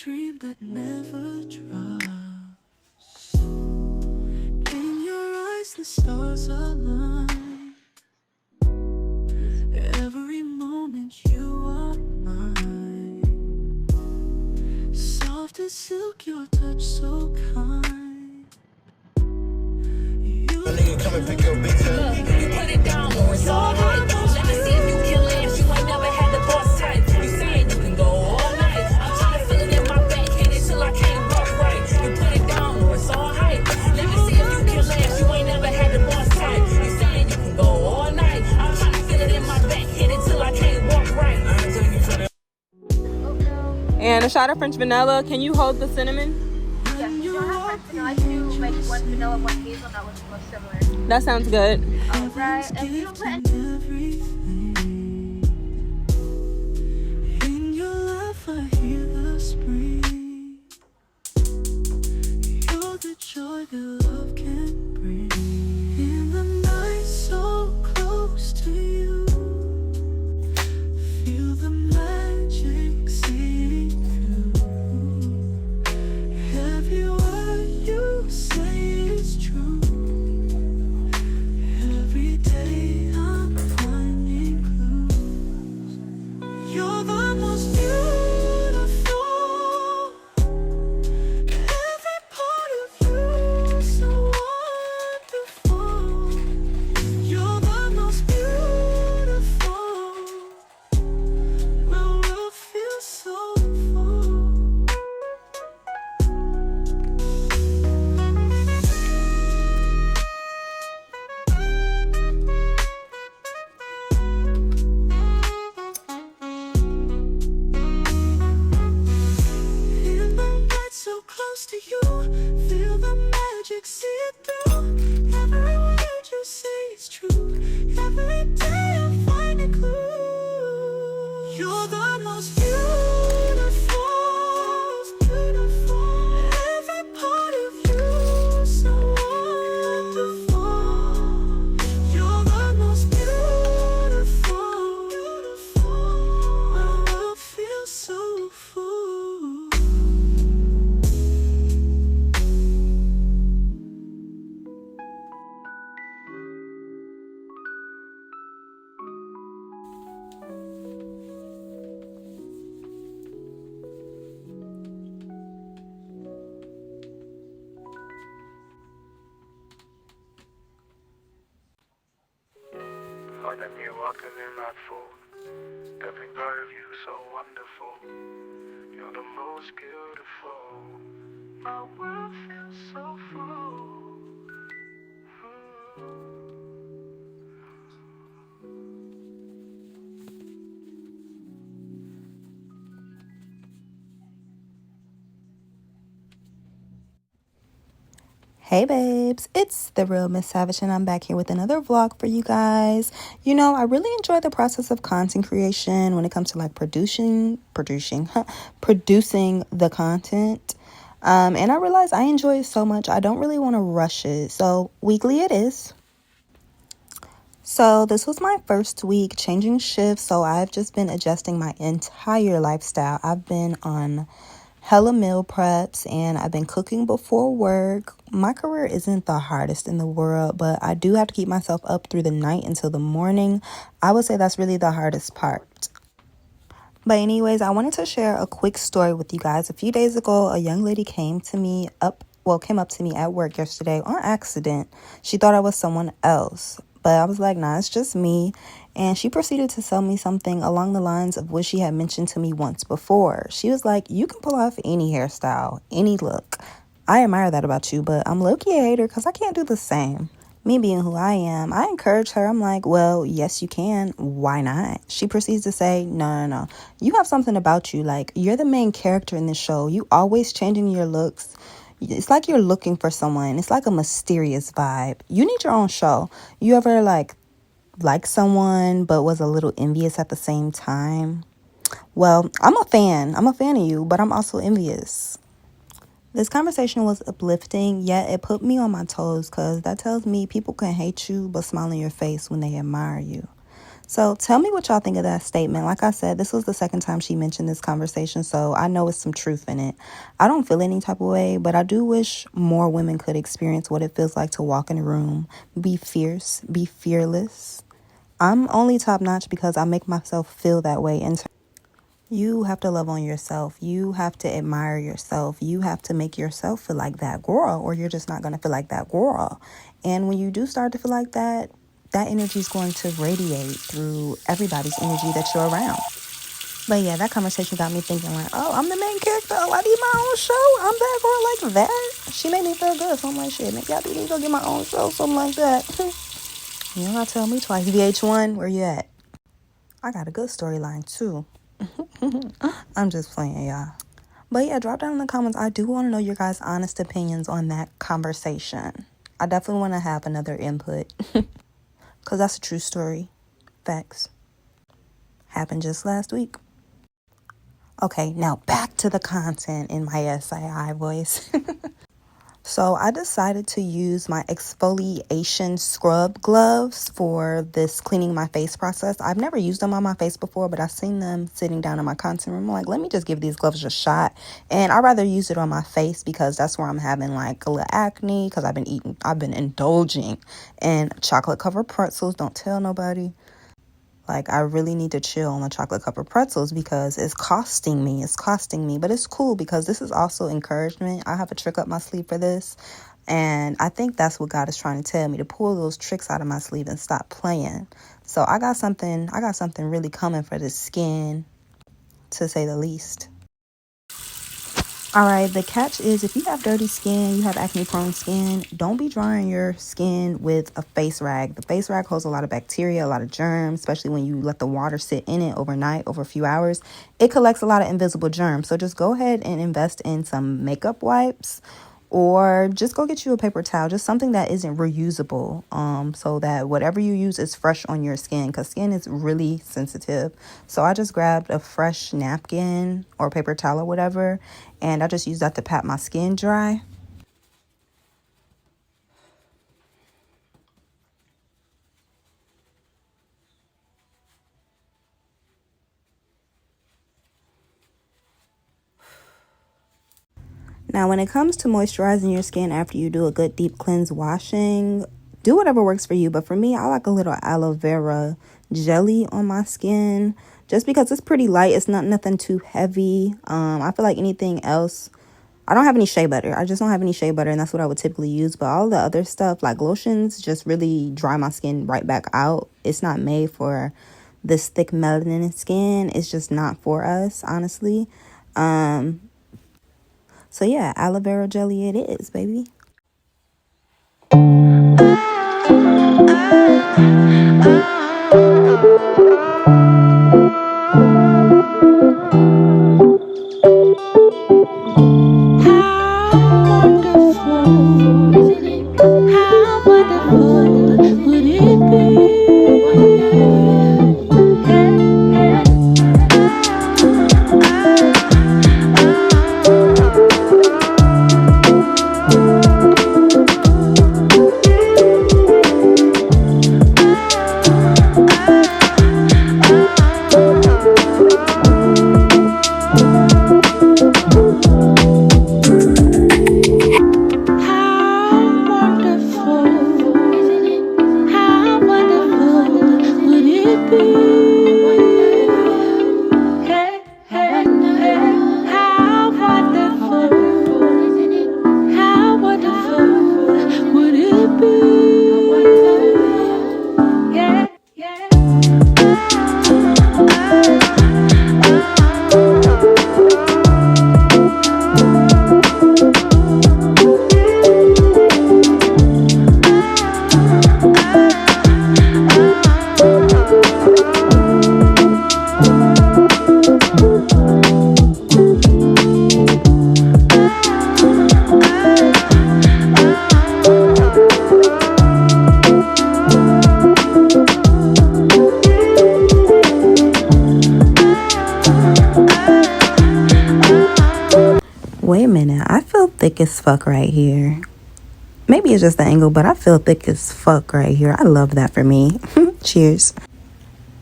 dream that never drops. In your eyes the stars align. Every moment you are mine. Soft as silk, your touch so kind. You Nigga, come and pick your bitch up. You put it down or it's all right. Let me see if you can last. You ain't never had the boss type. You saying you can go all night. I'm trying to feel it in my back, hit it till I can't walk right. You put it down or it's all right. Let me see if you can last. You ain't never had the boss type. You saying you can go all night. I'm trying to feel it in my back, hit it till I can't walk right. And a shot of French vanilla. Can you hold the cinnamon? Yes, you don't have French vanilla. I can do like one vanilla, one hazel. That was most similar. That sounds good. Alright, and you don't put any. everything. In your laugh I hear the spring. You're the joy that love can bring. In the night so close to you, feel the magic seep through. Every word you say is true. Every day I'm finding clues. You're the most beautiful. Every part of you so wonderful. You're the most beautiful. My world feels so full. In the night so close to you, feel the magic seep through. Every word you say is true. Every day I find a clue. You're the most beautiful, beautiful. Every part of you so wonderful. You're the most beautiful, beautiful. My world feels so full. More than you walking in my food. Every part of you so wonderful. You're the most beautiful. My world feels so full. Hey babes, it's the real Miss Savage and I'm back here with another vlog for you guys. You know, I really enjoy the process of content creation when it comes to like producing the content. And I realize I enjoy it so much, I don't really want to rush it. So weekly it is. So this was my first week changing shifts. So I've just been adjusting my entire lifestyle. I've been on hella meal preps and I've been cooking before work. My career isn't the hardest in the world, but I do have to keep myself up through the night until the morning. I would say that's really the hardest part. But anyways, I wanted to share a quick story with you guys. A few days ago, a young lady came up to me at work yesterday on accident. She thought I was someone else, but I was like, nah, it's just me. And she proceeded to tell me something along the lines of what she had mentioned to me once before. She was like, you can pull off any hairstyle, any look. I admire that about you, but I'm low-key a hater because I can't do the same. Me being who I am, I encourage her. I'm like, well, yes, you can. Why not? She proceeds to say, no. You have something about you. Like, you're the main character in this show. You always changing your looks. It's like you're looking for someone. It's like a mysterious vibe. You need your own show. You ever like someone but was a little envious at the same time? Well, I'm a fan of you, but I'm also envious. This conversation was uplifting, yet it put me on my toes because that tells me people can hate you but smile in your face when they admire you. So tell me what y'all think of that statement. Like I said, this was the second time she mentioned this conversation, so I know it's some truth in it. I don't feel any type of way, but I do wish more women could experience what it feels like to walk in a room, be fierce, be fearless. I'm only top notch because I make myself feel that way. And you have to love on yourself. You have to admire yourself. You have to make yourself feel like that girl, or you're just not going to feel like that girl. And when you do start to feel like that, that energy is going to radiate through everybody's energy that you're around. But yeah, that conversation got me thinking like, oh, I'm the main character. Oh, I need my own show. I'm that girl like that. She made me feel good. So I'm like, shit, maybe I do need to go get my own show, something like that. You don't gotta tell me twice. VH1, where you at? I got a good storyline too. I'm just playing, y'all. But yeah, drop down in the comments. I do want to know your guys' honest opinions on that conversation. I definitely want to have another input. Because that's a true story. Facts. Happened just last week. Okay, now back to the content in my SII voice. So I decided to use my exfoliation scrub gloves for this cleaning my face process. I've never used them on my face before, but I've seen them sitting down in my content room. I'm like, let me just give these gloves a shot. And I'd rather use it on my face because that's where I'm having like a little acne, because I've been indulging in chocolate covered pretzels. Don't tell nobody. Like, I really need to chill on the chocolate covered pretzels because it's costing me. But it's cool because this is also encouragement. I have a trick up my sleeve for this. And I think that's what God is trying to tell me, to pull those tricks out of my sleeve and stop playing. So I got something really coming for the skin, to say the least. All right, the catch is if you have dirty skin, you have acne prone skin, don't be drying your skin with a face rag. The face rag holds a lot of bacteria, a lot of germs, especially when you let the water sit in it overnight, over a few hours. It collects a lot of invisible germs. So just go ahead and invest in some makeup wipes, or just go get you a paper towel, just something that isn't reusable, so that whatever you use is fresh on your skin, because skin is really sensitive. So I just grabbed a fresh napkin or paper towel or whatever, and I just used that to pat my skin dry. Now, when it comes to moisturizing your skin after you do a good deep cleanse washing, do whatever works for you. But for me, I like a little aloe vera jelly on my skin just because it's pretty light. It's not nothing too heavy. I feel like anything else, I don't have any shea butter. I just don't have any shea butter, and that's what I would typically use. But all the other stuff, like lotions, just really dry my skin right back out. It's not made for this thick melanin skin. It's just not for us, honestly. So yeah, aloe vera jelly it is, baby. Wait a minute, I feel thick as fuck right here. Maybe it's just the angle, but I feel thick as fuck right here. I love that for me. Cheers.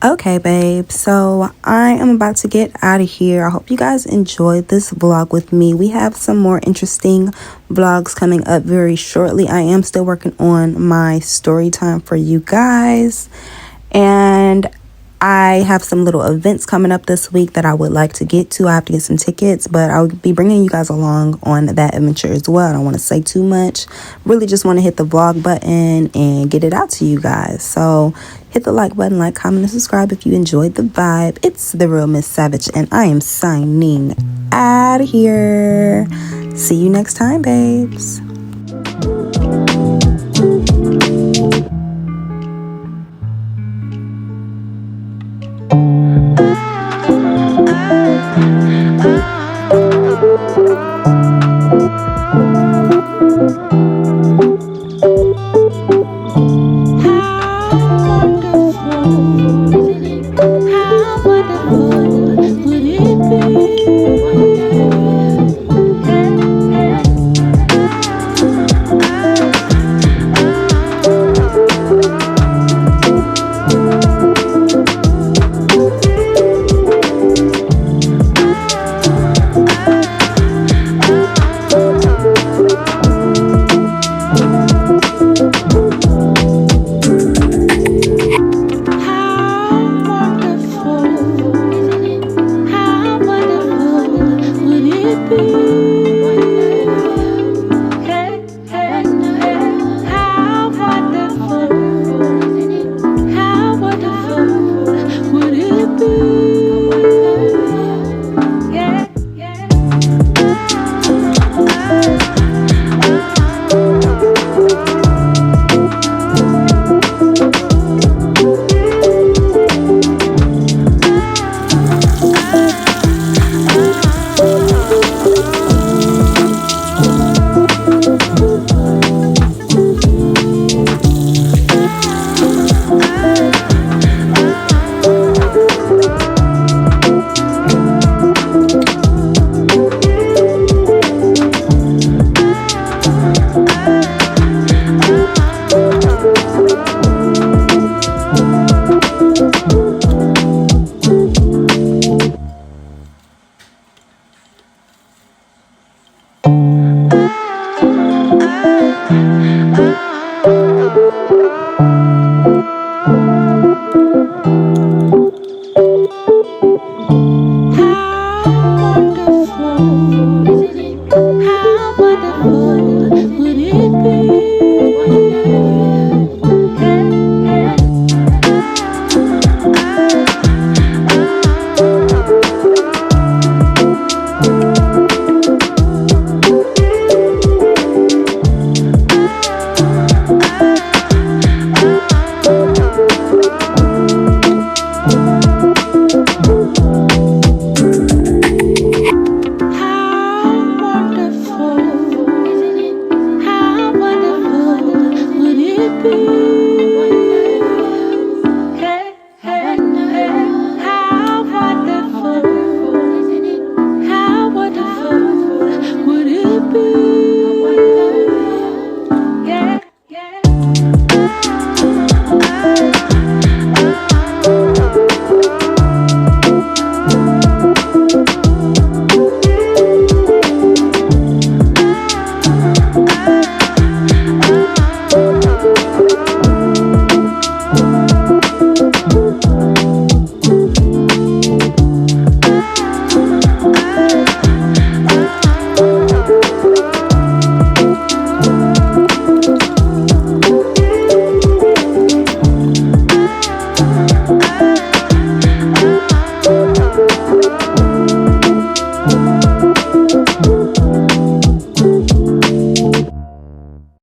Okay, babe. So I am about to get out of here. I hope you guys enjoyed this vlog with me. We have some more interesting vlogs coming up very shortly. I am still working on my story time for you guys. And I have some little events coming up this week that I would like to get to. I have to get some tickets, but I'll be bringing you guys along on that adventure as well. I don't want to say too much. Really just want to hit the vlog button and get it out to you guys. So hit the like button, like, comment, and subscribe if you enjoyed the vibe. It's the real Miss Savage, and I am signing out of here. See you next time, babes. How wonderful.